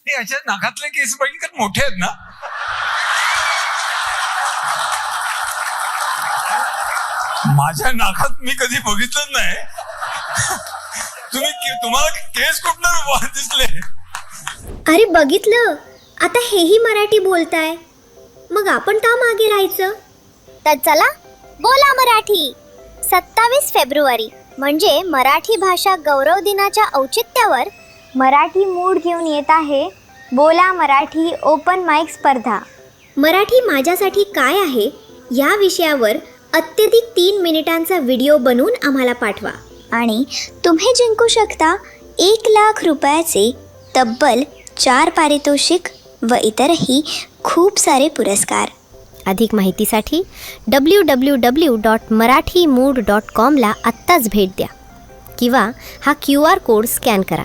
याच्या नाकातले केस भयंकर मोठे आहेत ना. माझ्या नाकात मी कधी बघितलं नाही. तुम्हाला केस कुठनं दिसले? अरे बघितलं, आता हेही मराठी बोलताय, मग आपण का मागे राहायचं? तर चला बोला मराठी. 27 फेब्रुवारी म्हणजे मराठी भाषा गौरव दिनाच्या औचित्यावर मराठी मूड घेऊन येत आहे बोला मराठी ओपन माईक स्पर्धा. मराठी माझ्यासाठी काय आहे या विषयावर अत्यधिक 3 मिनिटांचा व्हिडिओ बनवून आम्हाला पाठवा आणि तुम्ही जिंकू शकता 1,00,000 रुपयाचे तब्बल 4 पारितोषिक व इतरही खूप सारे पुरस्कार. अधिक माहितीसाठी www.marathimood.com ला आत्ताच भेट द्या किंवा हा QR कोड स्कॅन करा.